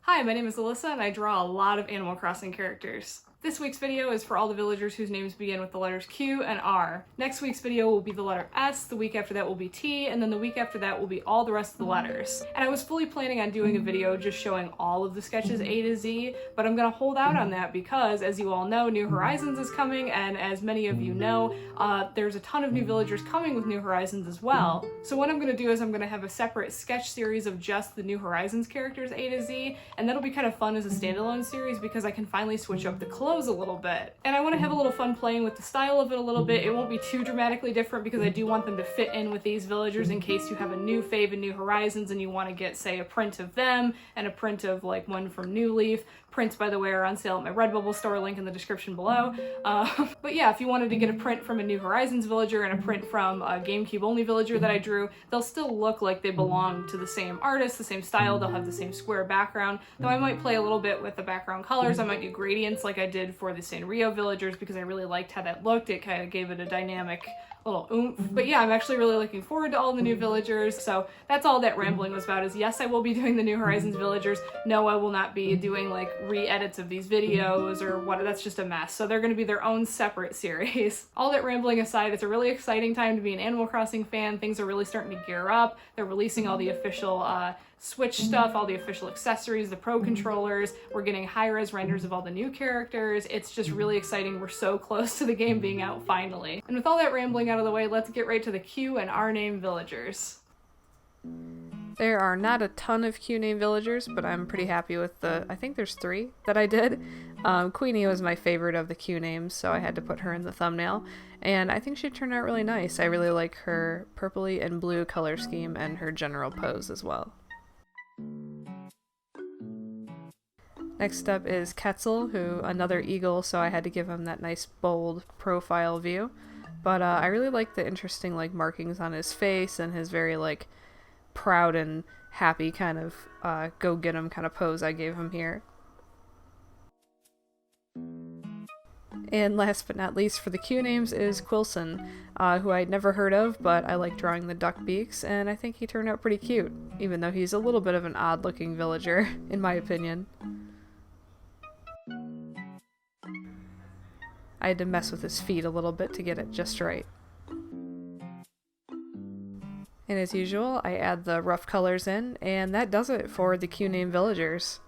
Hi, my name is Alyssa and I draw a lot of Animal Crossing characters. This week's video is for all the villagers whose names begin with the letters Q and R. Next week's video will be the letter S, the week after that will be T, and then the week after that will be all the rest of the letters. And I was fully planning on doing a video just showing all of the sketches A to Z, but I'm gonna hold out on that because, as you all know, New Horizons is coming, and as many of you know, there's a ton of new villagers coming with New Horizons as well. So what I'm gonna do is I'm gonna have a separate sketch series of just the New Horizons characters A to Z, and that'll be kind of fun as a standalone series because I can finally switch up the clothes a little bit. And I want to have a little fun playing with the style of it a little bit. It won't be too dramatically different because I do want them to fit in with these villagers in case you have a new fave in New Horizons and you want to get, say, a print of them and a print of like one from New Leaf. Prints, by the way, are on sale at my Redbubble store, link in the description below. But yeah, if you wanted to get a print from a New Horizons villager and a print from a GameCube only villager that I drew, they'll still look like they belong to the same artist, the same style, they'll have the same square background, though I might play a little bit with the background colors. I might do gradients like I did for the Sanrio villagers because I really liked how that looked. It kind of gave it a dynamic little oomph. But yeah, I'm actually really looking forward to all the new villagers. So that's all that rambling was about, is yes, I will be doing the New Horizons villagers. No, I will not be doing like re-edits of these videos or what, that's just a mess. So they're gonna be their own separate series. All that rambling aside, it's a really exciting time to be an Animal Crossing fan. Things are really starting to gear up. They're releasing all the official Switch stuff, all the official accessories, the Pro controllers. We're getting high-res renders of all the new characters. It's just really exciting. We're so close to the game being out finally. And with all that rambling out of the way, let's get right to the Q and R name villagers. There are not a ton of Q name villagers, but I'm pretty happy with I think there's 3 that I did. Queenie was my favorite of the Q names, so I had to put her in the thumbnail. And I think she turned out really nice. I really like her purpley and blue color scheme and her general pose as well. Next up is Quetzal, who another eagle, so I had to give him that nice bold profile view. But I really like the interesting like markings on his face and his very like proud and happy kind of go get him kind of pose I gave him here. And last but not least for the Q names is Quilson, who I'd never heard of, but I like drawing the duck beaks, and I think he turned out pretty cute, even though he's a little bit of an odd-looking villager, in my opinion. I had to mess with his feet a little bit to get it just right. And as usual, I add the rough colors in, and that does it for the Q name villagers.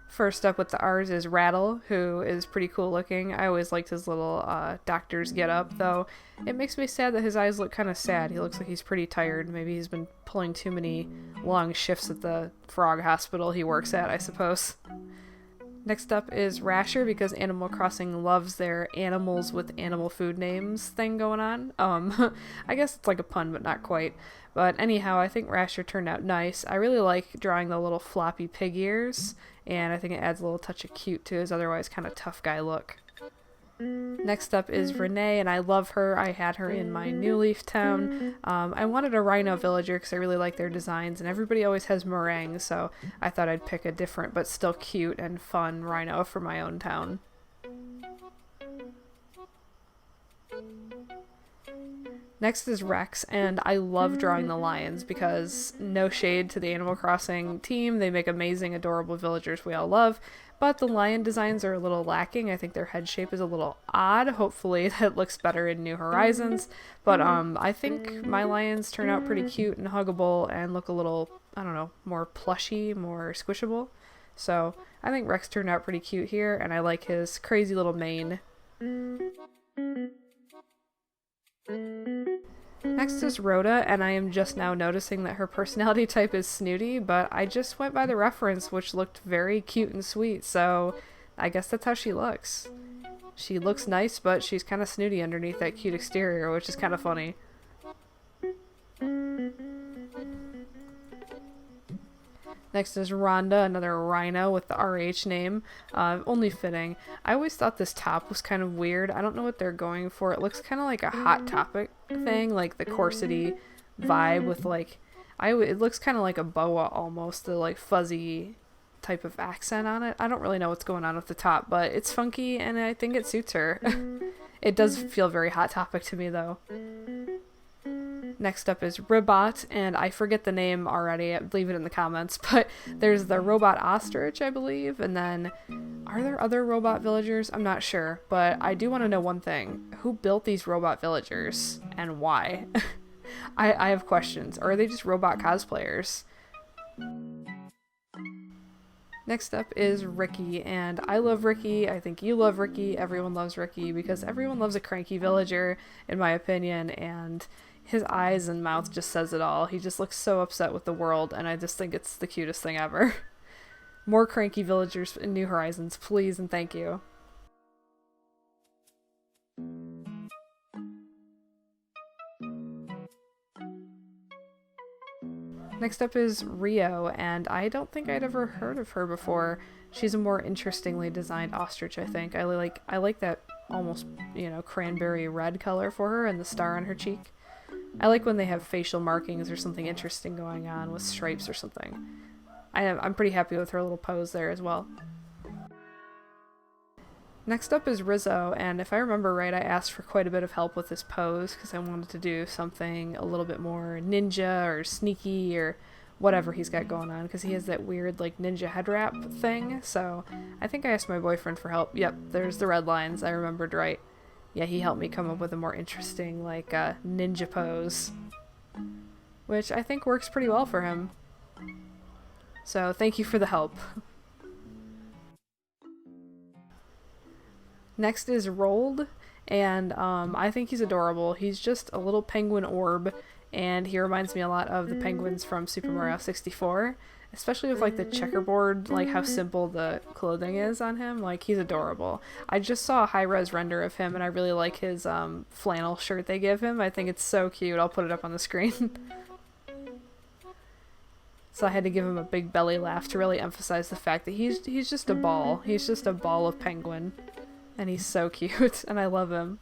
First up with the R's is Rattle, who is pretty cool looking. I always liked his little doctor's getup, though it makes me sad that his eyes look kind of sad. He looks like he's pretty tired. Maybe he's been pulling too many long shifts at the frog hospital he works at, I suppose. Next up is Rasher, because Animal Crossing loves their animals with animal food names thing going on. I guess it's like a pun, but not quite. But anyhow, I think Rasher turned out nice. I really like drawing the little floppy pig ears, and I think it adds a little touch of cute to his otherwise kind of tough guy look. Next up is Renee, and I love her. I had her in my New Leaf town. I wanted a rhino villager because I really like their designs, and everybody always has meringue, so I thought I'd pick a different but still cute and fun rhino for my own town. Next is Rex, and I love drawing the lions because, no shade to the Animal Crossing team, they make amazing, adorable villagers we all love, but the lion designs are a little lacking. I think their head shape is a little odd. Hopefully that looks better in New Horizons, but I think my lions turn out pretty cute and huggable and look a little, I don't know, more plushy, more squishable. So I think Rex turned out pretty cute here, and I like his crazy little mane. Next is Rhoda, and I am just now noticing that her personality type is snooty, but I just went by the reference, which looked very cute and sweet, so I guess that's how she looks. She looks nice, but she's kind of snooty underneath that cute exterior, which is kind of funny. Next is Rhonda, another rhino with the RH name. Only fitting. I always thought this top was kind of weird. I don't know what they're going for. It looks kind of like a Hot Topic thing, like the corsety vibe with like... it looks kind of like a boa almost, the like fuzzy type of accent on it. I don't really know what's going on with the top, but it's funky and I think it suits her. It does feel very Hot Topic to me though. Next up is Ribot, and I forget the name already, leave it in the comments, but there's the robot ostrich, I believe, and then are there other robot villagers? I'm not sure, but I do want to know one thing. Who built these robot villagers, and why? I have questions. Or are they just robot cosplayers? Next up is Ricky, and I love Ricky, I think you love Ricky, everyone loves Ricky, because everyone loves a cranky villager, in my opinion, and his eyes and mouth just says it all. He just looks so upset with the world, and I just think it's the cutest thing ever. More cranky villagers in New Horizons, please and thank you. Next up is Rio, and I don't think I'd ever heard of her before. She's a more interestingly designed ostrich, I think. I like that almost, you know, cranberry red color for her and the star on her cheek. I like when they have facial markings or something interesting going on with stripes or something. I'm pretty happy with her little pose there as well. Next up is Rizzo, and if I remember right, I asked for quite a bit of help with this pose because I wanted to do something a little bit more ninja or sneaky or whatever he's got going on, because he has that weird like ninja head wrap thing. So I think I asked my boyfriend for help. Yep, there's the red lines, I remembered right. Yeah, he helped me come up with a more interesting like ninja pose, which I think works pretty well for him. So thank you for the help. Next is Rolled, and I think he's adorable. He's just a little penguin orb, and he reminds me a lot of the penguins from Super Mario 64, especially with like the checkerboard, like how simple the clothing is on him. Like, he's adorable. I just saw a high-res render of him, and I really like his flannel shirt they give him. I think it's so cute. I'll put it up on the screen. So I had to give him a big belly laugh to really emphasize the fact that he's just a ball. He's just a ball of penguin. And he's so cute, and I love him.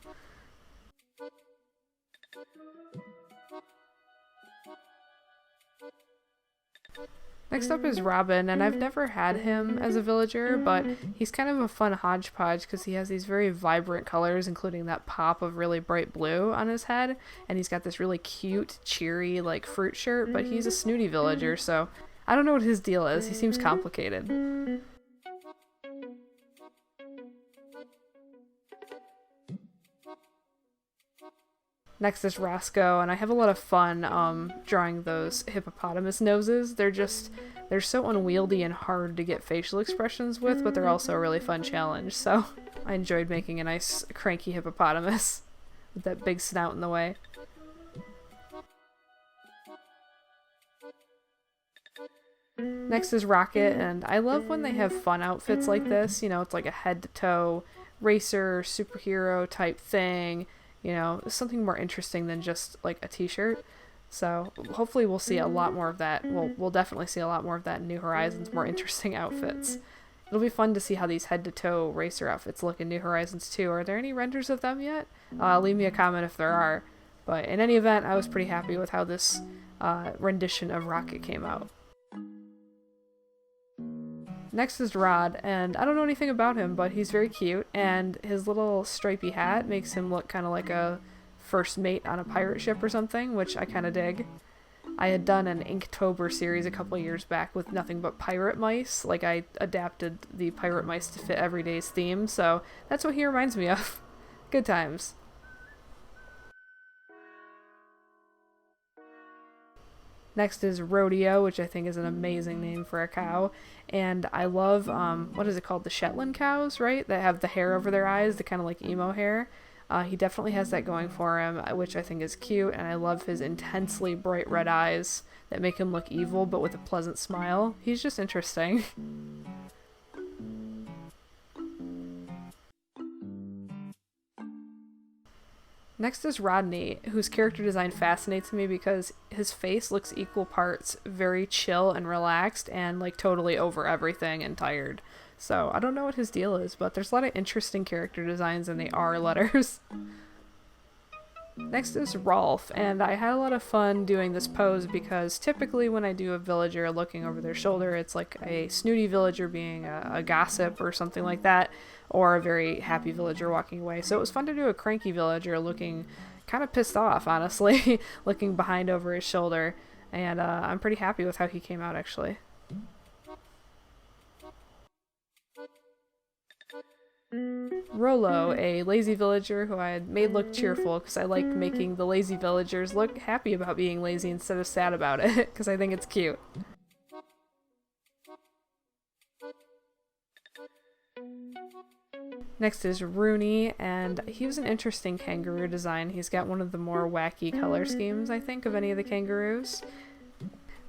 Next up is Robin, and I've never had him as a villager, but he's kind of a fun hodgepodge because he has these very vibrant colors, including that pop of really bright blue on his head, and he's got this really cute, cheery, like, fruit shirt, but he's a snooty villager, so I don't know what his deal is. He seems complicated. Next is Roscoe, and I have a lot of fun drawing those hippopotamus noses. They're so unwieldy and hard to get facial expressions with, but they're also a really fun challenge, so I enjoyed making a nice cranky hippopotamus with that big snout in the way. Next is Rocket, and I love when they have fun outfits like this. You know, it's like a head-to-toe racer, superhero type thing. You know, something more interesting than just like a t-shirt. So hopefully we'll see a lot more of that. We'll definitely see a lot more of that in New Horizons, more interesting outfits. It'll be fun to see how these head-to-toe racer outfits look in New Horizons 2. Are there any renders of them yet? Leave me a comment if there are. But in any event, I was pretty happy with how this rendition of Rocket came out. Next is Rod, and I don't know anything about him, but he's very cute, and his little stripy hat makes him look kind of like a first mate on a pirate ship or something, which I kind of dig. I had done an Inktober series a couple years back with nothing but pirate mice. Like, I adapted the pirate mice to fit everyday's theme, so that's what he reminds me of. Good times. Next is Rodeo, which I think is an amazing name for a cow. And I love, what is it called? The Shetland cows, right? That have the hair over their eyes, the kind of like emo hair. He definitely has that going for him, which I think is cute. And I love his intensely bright red eyes that make him look evil, but with a pleasant smile. He's just interesting. Next is Rodney, whose character design fascinates me because his face looks equal parts very chill and relaxed and like totally over everything and tired. So I don't know what his deal is, but there's a lot of interesting character designs in the R letters. Next is Rolf, and I had a lot of fun doing this pose because typically when I do a villager looking over their shoulder, it's like a snooty villager being a gossip or something like that, or a very happy villager walking away. So it was fun to do a cranky villager looking, kind of pissed off, honestly, looking behind over his shoulder. And I'm pretty happy with how he came out, actually. Rolo, a lazy villager who I had made look cheerful because I like making the lazy villagers look happy about being lazy instead of sad about it, because I think it's cute. Next is Rooney, and he was an interesting kangaroo design. He's got one of the more wacky color schemes, I think, of any of the kangaroos.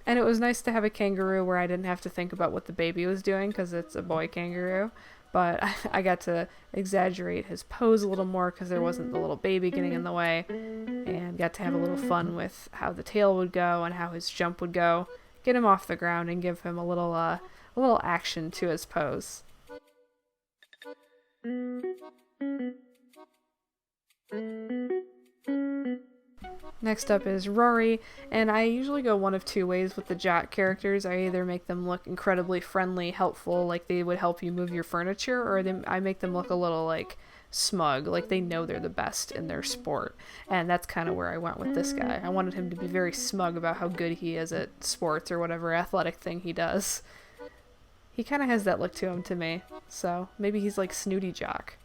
And it was nice to have a kangaroo where I didn't have to think about what the baby was doing, because it's a boy kangaroo. But I got to exaggerate his pose a little more because there wasn't the little baby getting in the way, and got to have a little fun with how the tail would go and how his jump would go, get him off the ground and give him a little action to his pose. Next up is Rory, and I usually go one of two ways with the Jack characters. I either make them look incredibly friendly, helpful, like they would help you move your furniture, or I make them look a little like smug, like they know they're the best in their sport. And that's kind of where I went with this guy. I wanted him to be very smug about how good he is at sports or whatever athletic thing he does. He kind of has that look to him to me, so maybe he's like Snooty Jock.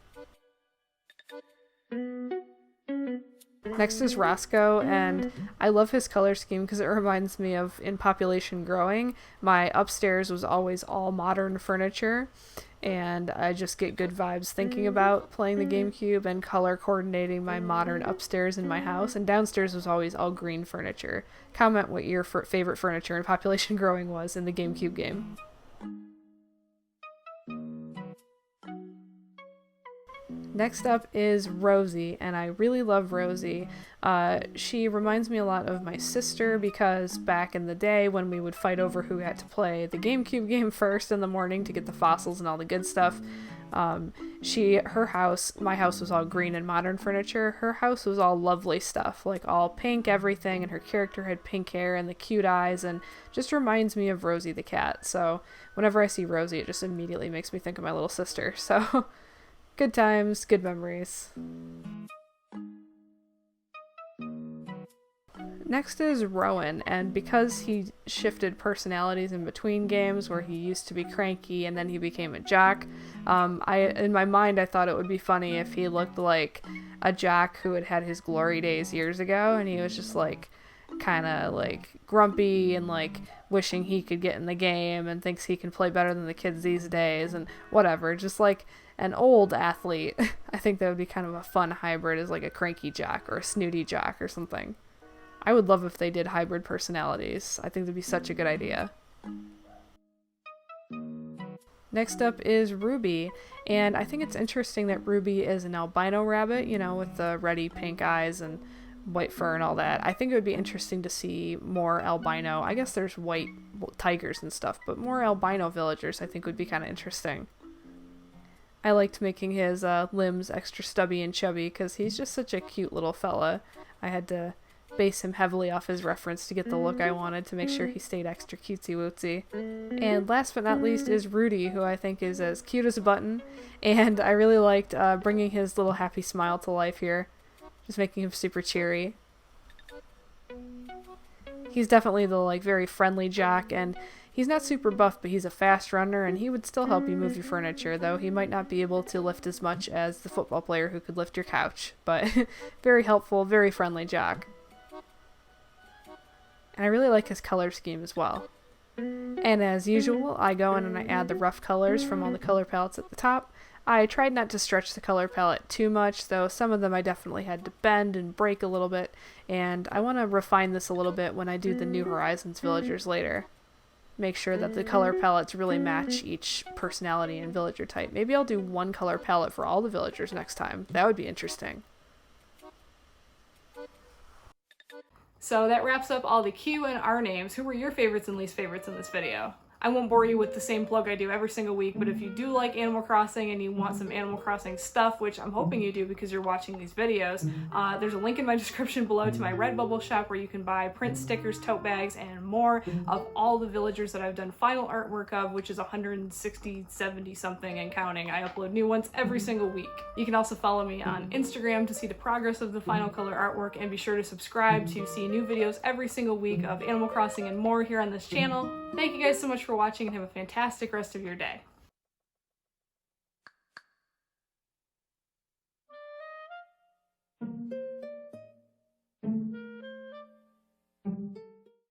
Next is Roscoe, and I love his color scheme because it reminds me of in Population Growing. My upstairs was always all modern furniture, and I just get good vibes thinking about playing the GameCube and color coordinating my modern upstairs in my house, and downstairs was always all green furniture. Comment what your favorite furniture in Population Growing was in the GameCube game. Next up is Rosie, and I really love Rosie. She reminds me a lot of my sister because back in the day when we would fight over who had to play the GameCube game first in the morning to get the fossils and all the good stuff, her house, my house was all green and modern furniture. Her house was all lovely stuff, like all pink everything, and her character had pink hair and the cute eyes, and just reminds me of Rosie the cat. So whenever I see Rosie, it just immediately makes me think of my little sister. So good times, good memories. Next is Rowan, and because he shifted personalities in between games where he used to be cranky and then he became a jock, in my mind I thought it would be funny if he looked like a jock who had had his glory days years ago, and he was just like kind of like grumpy and like wishing he could get in the game and thinks he can play better than the kids these days and whatever, just like an old athlete. I think that would be kind of a fun hybrid as like a cranky jock or a snooty jock or something. I would love if they did hybrid personalities. I think that'd be such a good idea. Next up is Ruby, and I think it's interesting that Ruby is an albino rabbit, you know, with the reddy pink eyes and white fur and all that. I think it would be interesting to see more albino. I guess there's white tigers and stuff, but more albino villagers I think would be kind of interesting. I liked making his limbs extra stubby and chubby because he's just such a cute little fella. I had to base him heavily off his reference to get the look I wanted to make sure he stayed extra cutesy wootsy. And last but not least is Rudy, who I think is as cute as a button, and I really liked bringing his little happy smile to life here, just making him super cheery. He's definitely the like very friendly jock, and he's not super buff, but he's a fast runner, and he would still help you move your furniture, though he might not be able to lift as much as the football player who could lift your couch, but very helpful, very friendly jock. And I really like his color scheme as well. And as usual, I go in and I add the rough colors from all the color palettes at the top. I tried not to stretch the color palette too much, though some of them I definitely had to bend and break a little bit, and I want to refine this a little bit when I do the New Horizons villagers later. Make sure that the color palettes really match each personality and villager type. Maybe I'll do one color palette for all the villagers next time. That would be interesting. So that wraps up all the Q and R names. Who were your favorites and least favorites in this video? I won't bore you with the same plug I do every single week, but if you do like Animal Crossing and you want some Animal Crossing stuff, which I'm hoping you do because you're watching these videos, there's a link in my description below to my Redbubble shop where you can buy print stickers, tote bags, and more of all the villagers that I've done final artwork of, which is 160, 70 something and counting. I upload new ones every single week. You can also follow me on Instagram to see the progress of the final color artwork, and be sure to subscribe to see new videos every single week of Animal Crossing and more here on this channel. Thank you guys so much for watching, and have a fantastic rest of your day.